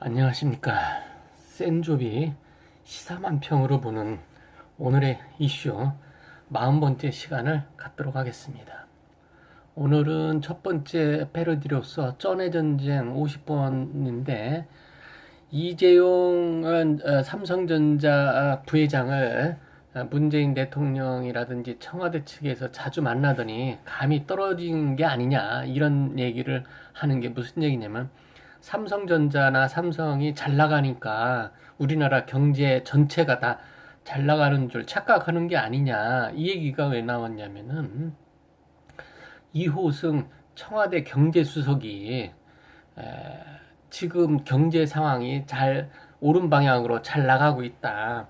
안녕하십니까. 센조비 시사만평으로 보는 오늘의 이슈 40번째 시간을 갖도록 하겠습니다. 오늘은 첫 번째 패러디로서 쩐의 전쟁 50번인데 이재용 삼성전자 부회장을 문재인 대통령이라든지 청와대 측에서 자주 만나더니 감이 떨어진 게 아니냐 이런 얘기를 하는 게 무슨 얘기냐면 삼성전자나 삼성이 잘 나가니까 우리나라 경제 전체가 다 잘 나가는 줄 착각하는 게 아니냐 이 얘기가 왜 나왔냐면은 이호승 청와대 경제수석이 지금 경제 상황이 잘 옳은 방향으로 잘 나가고 있다.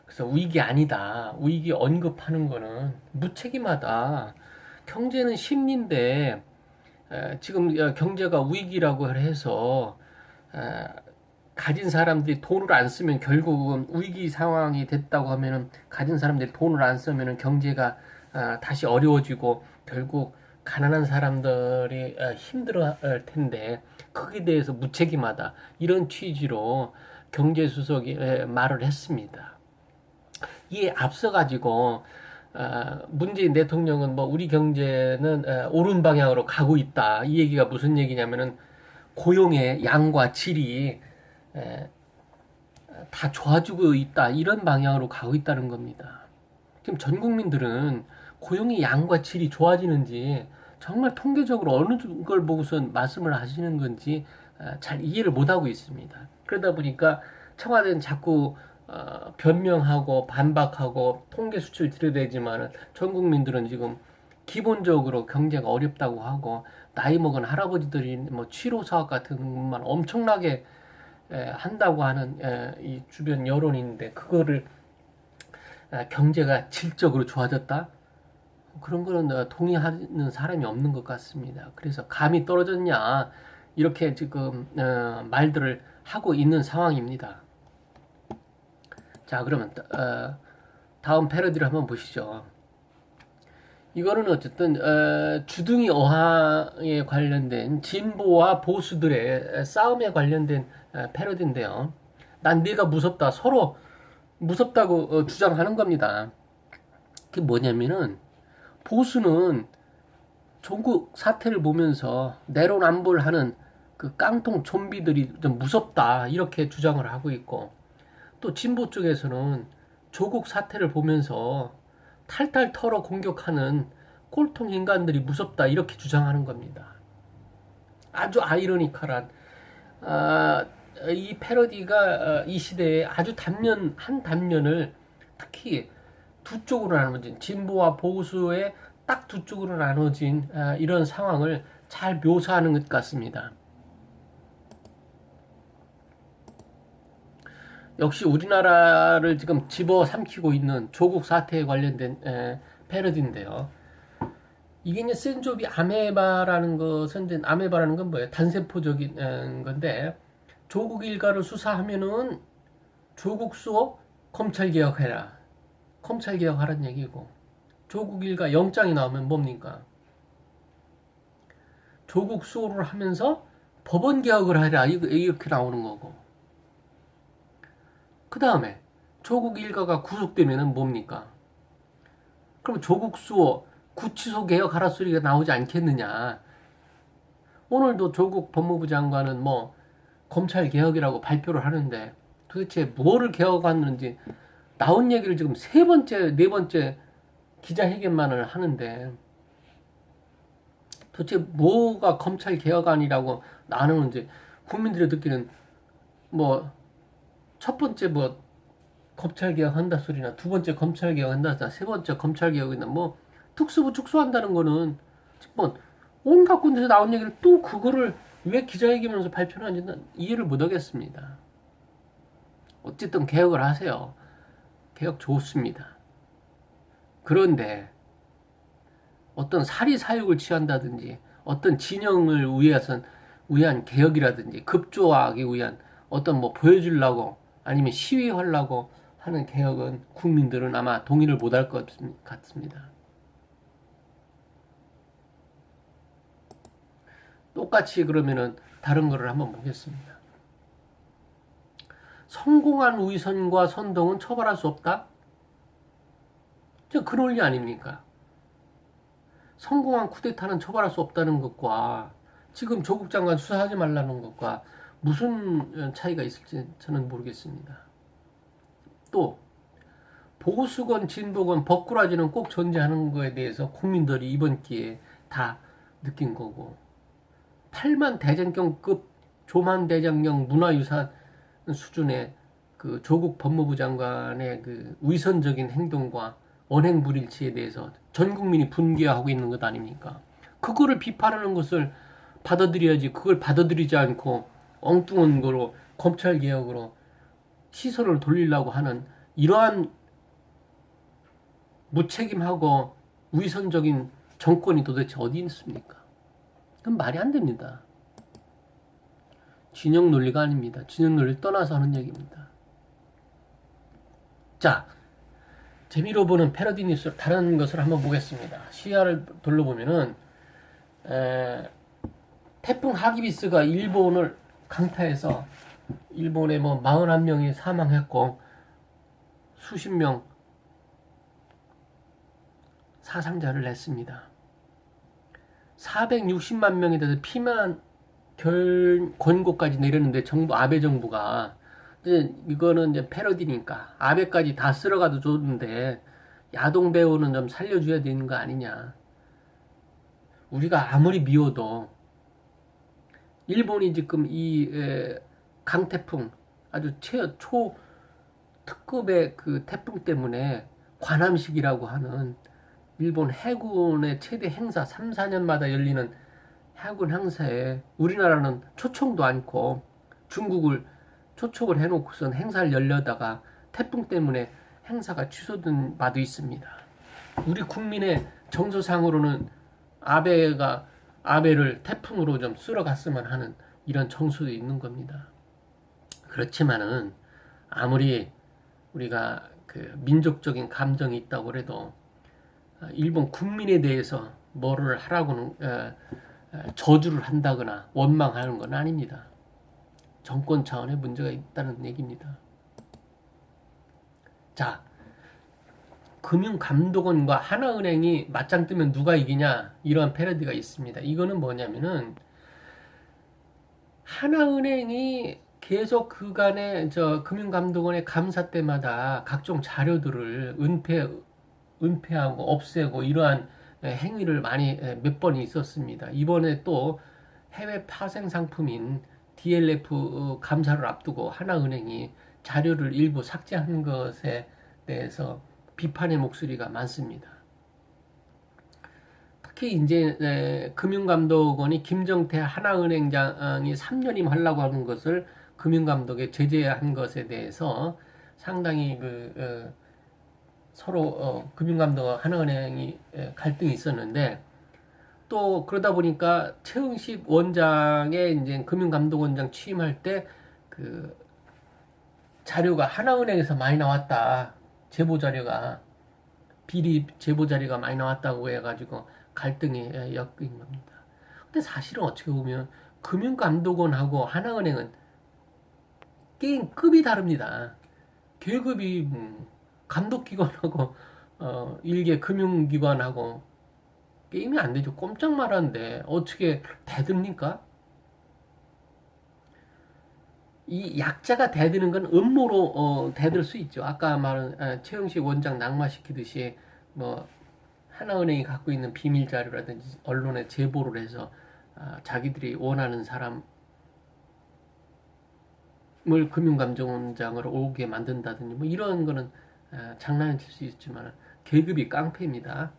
그래서 위기 아니다. 위기 언급하는 거는 무책임하다. 경제는 심리인데 지금 경제가 위기라고 해서 가진 사람들이 돈을 안 쓰면 결국은 위기 상황이 됐다고 하면은 가진 사람들이 돈을 안 쓰면은 경제가 다시 어려워지고 결국 가난한 사람들이 힘들어 할 텐데 거기에 대해서 무책임하다 이런 취지로 경제수석이 말을 했습니다. 이에 앞서 가지고 문재인 대통령은 뭐 우리 경제는 옳은 방향으로 가고 있다. 이 얘기가 무슨 얘기냐면은 고용의 양과 질이 다 좋아지고 있다. 이런 방향으로 가고 있다는 겁니다. 지금 전 국민들은 고용의 양과 질이 좋아지는지 정말 통계적으로 어느 걸 보고서 말씀을 하시는 건지 잘 이해를 못하고 있습니다. 그러다 보니까 청와대는 자꾸 변명하고 반박하고 통계 수치를 들여대지만 전 국민들은 지금 기본적으로 경제가 어렵다고 하고 나이 먹은 할아버지들이 뭐 취로 사업 같은 것만 엄청나게 한다고 하는 이 주변 여론인데 그거를 경제가 질적으로 좋아졌다? 그런 거는 동의하는 사람이 없는 것 같습니다. 그래서 감이 떨어졌냐 이렇게 지금 말들을 하고 있는 상황입니다. 자, 그러면 다음 패러디를 한번 보시죠. 이거는 어쨌든 주둥이 어항에 관련된 진보와 보수들의 싸움에 관련된 패러디인데요. 난 네가 무섭다. 서로 무섭다고 주장하는 겁니다. 그게 뭐냐면은 보수는 조국 사태를 보면서 내로남불하는 그 깡통 좀비들이 좀 무섭다 이렇게 주장을 하고 있고 또 진보 쪽에서는 조국 사태를 보면서 탈탈 털어 공격하는 꼴통 인간들이 무섭다 이렇게 주장하는 겁니다. 아주 아이러니컬한 이 패러디가 이 시대에 아주 한 단면을 특히 두 쪽으로 나눠진 진보와 보수의 딱 두 쪽으로 나눠진 이런 상황을 잘 묘사하는 것 같습니다. 역시 우리나라를 지금 집어삼키고 있는 조국 사태에 관련된 패러디인데요. 이게 이제 센조비 아메바라는 것은 아메바라는 건 뭐예요? 단세포적인 건데 조국 일가를 수사하면은 조국 수호 검찰 개혁해라. 검찰 개혁하라는 얘기고 조국 일가 영장이 나오면 뭡니까? 조국 수호를 하면서 법원 개혁을 하라 이렇게 나오는 거고 그 다음에 조국 일가가 구속되면은 뭡니까? 그럼 조국 수호 구치소 개혁하라 소리가 나오지 않겠느냐? 오늘도 조국 법무부 장관은 뭐 검찰 개혁이라고 발표를 하는데 도대체 뭐를 개혁하는지 나온 얘기를 지금 세 번째, 네 번째 기자회견만을 하는데 도대체 뭐가 검찰 개혁안이라고 나누는지 국민들이 듣기는 뭐 첫 번째 뭐 검찰 개혁한다 소리나 두 번째 검찰 개혁한다 세 번째 검찰 개혁이나 뭐 특수부 축소한다는 거는 뭐 온갖 군데서 나온 얘기를 또 그거를 왜 기자회견에서 발표를 하는지는 이해를 못 하겠습니다. 어쨌든 개혁을 하세요. 개혁 좋습니다. 그런데 어떤 사리사욕을 취한다든지 어떤 진영을 위한 개혁이라든지 급조하기 위한 어떤 뭐 보여주려고 아니면 시위하려고 하는 개혁은 국민들은 아마 동의를 못할 것 같습니다. 똑같이 그러면은 다른 거를 한번 보겠습니다. 성공한 위선과 선동은 처벌할 수 없다? 그 논리 아닙니까? 성공한 쿠데타는 처벌할 수 없다는 것과 지금 조국 장관 수사하지 말라는 것과 무슨 차이가 있을지 저는 모르겠습니다. 또 보수건 진보건 법꾸라지는 꼭 존재하는 것에 대해서 국민들이 이번 기회에 다 느낀 거고 8만 대장경급 조만 대장경 문화유산 수준의 그 조국 법무부 장관의 그 위선적인 행동과 언행 불일치에 대해서 전 국민이 분개하고 있는 것 아닙니까? 그거를 비판하는 것을 받아들여야지 그걸 받아들이지 않고 엉뚱한 거로 검찰 개혁으로 시선을 돌리려고 하는 이러한 무책임하고 위선적인 정권이 도대체 어디 있습니까? 그건 말이 안 됩니다. 진영 논리가 아닙니다. 진영 논리를 떠나서 하는 얘기입니다. 자, 재미로 보는 패러디 뉴스 다른 것을 한번 보겠습니다. 시야를 돌려보면은 태풍 하기비스가 일본을 강타해서 일본에 뭐 41명이 사망했고 수십 명 사상자를 냈습니다. 460만 명에 대해서 피난 권고까지 내렸는데 정부 아베 정부가 이제 이거는 이제 패러디니까 아베까지 다 쓸어가도 좋은데 야동 배우는 좀 살려줘야 되는 거 아니냐. 우리가 아무리 미워도 일본이 지금 이 강태풍 아주 초특급의 그 태풍 때문에 관함식이라고 하는 일본 해군의 최대 행사 3, 4년마다 열리는 해군 행사에 우리나라는 초청도 않고 중국을 초청을 해놓고선 행사를 열려다가 태풍 때문에 행사가 취소된 바도 있습니다. 우리 국민의 정서상으로는 아베를 태풍으로 좀 쓸어갔으면 하는 이런 정서도 있는 겁니다. 그렇지만은 아무리 우리가 그 민족적인 감정이 있다고 해도 일본 국민에 대해서 뭐를 하라고는 저주를 한다거나 원망하는 건 아닙니다. 정권 차원의 문제가 있다는 얘기입니다. 자, 금융감독원과 하나은행이 맞짱 뜨면 누가 이기냐 이런 패러디가 있습니다. 이거는 뭐냐면은 하나은행이 계속 그간의 금융감독원의 감사 때마다 각종 자료들을 은폐하고 없애고 이러한 행위를 많이 몇 번 있었습니다. 이번에 또 해외 파생 상품인 DLF 감사를 앞두고 하나은행이 자료를 일부 삭제한 것에 대해서 비판의 목소리가 많습니다. 특히 이제 금융감독원이 김정태 하나은행장이 3년임 하려고 하는 것을 금융감독에 제재한 것에 대해서 상당히 서로 금융감독과 하나은행이 갈등이 있었는데 또 그러다 보니까 최응식 원장의 이제 금융감독원장 취임할 때 그 자료가 하나은행에서 많이 나왔다. 제보 자료가 비리 제보 자료가 많이 나왔다고 해가지고 갈등이 엮인 겁니다. 근데 사실은 어떻게 보면 금융감독원하고 하나은행은 게임 급이 다릅니다. 계급이 감독기관하고 일개 금융기관하고 게임이 안 되죠. 꼼짝 말하는데 어떻게 대듭니까? 이 약자가 대드는 건 음모로 대들 수 있죠. 아까 말한 최영식 원장 낙마시키듯이 뭐 하나은행이 갖고 있는 비밀 자료라든지 언론에 제보를 해서 자기들이 원하는 사람을 금융감독원장으로 오게 만든다든지 뭐 이런 거는 장난이 칠 수 있지만 계급이 깡패입니다.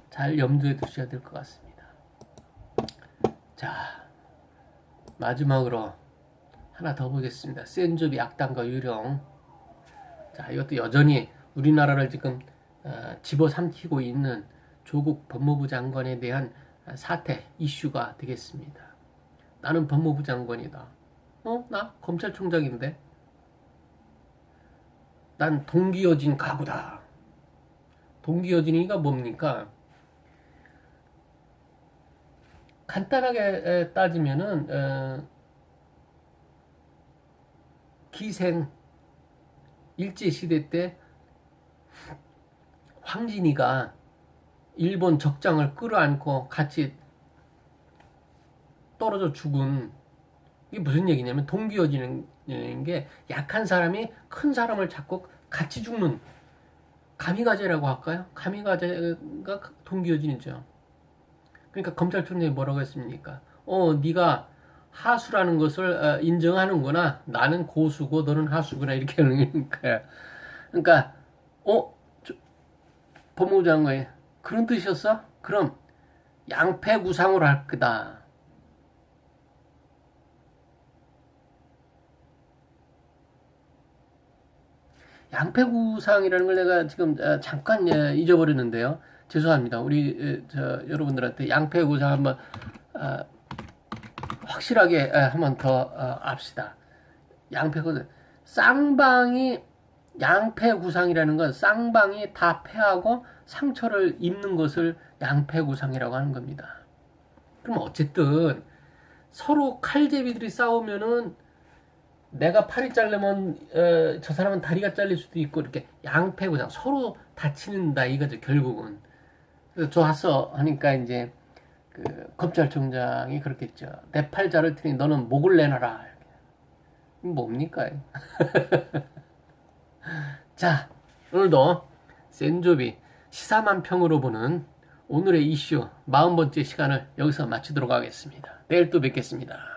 잘 염두에 두셔야 될 것 같습니다. 자, 마지막으로 하나 더 보겠습니다. 센조비 악당과 유령. 자, 이것도 여전히 우리나라를 지금 집어삼키고 있는 조국 법무부 장관에 대한 사태 이슈가 되겠습니다. 나는 법무부 장관이다. 나 검찰총장인데. 난 동기여진 가부다. 동기여진이가 뭡니까? 간단하게 따지면은 기생 일제시대 때 황진이가 일본 적장을 끌어안고 같이 떨어져 죽은, 이게 무슨 얘기냐면 동기어지는 게 약한 사람이 큰 사람을 잡고 같이 죽는 가미가제라고 할까요? 가미가제가 동기어진이죠. 그러니까 검찰총장이 뭐라고 했습니까? 네가 하수라는 것을 인정하는구나. 나는 고수고 너는 하수구나. 이렇게 하는 거야. 그러니까 법무부 장관이 그런 뜻이었어? 그럼 양패구상으로 할 거다. 양패구상이라는 걸 내가 지금 잠깐 잊어버렸는데요. 죄송합니다. 우리 여러분들한테 양패구상 한번 확실하게 한번 더 압시다. 양패구상. 쌍방이 양패구상이라는 건 쌍방이 다 패하고 상처를 입는 것을 양패구상이라고 하는 겁니다. 그럼 어쨌든 서로 칼제비들이 싸우면은 내가 팔이 자르면 저 사람은 다리가 잘릴 수도 있고 이렇게 양패구상 서로 다치는다 이거죠 결국은. 그래서 좋았어 하니까 이제 그 검찰총장이 그렇겠죠. 내 팔 자를 테니 너는 목을 내놔라. 뭡니까? 자, 오늘도 센조비 시사만평으로 보는 오늘의 이슈 40번째 시간을 여기서 마치도록 하겠습니다. 내일 또 뵙겠습니다.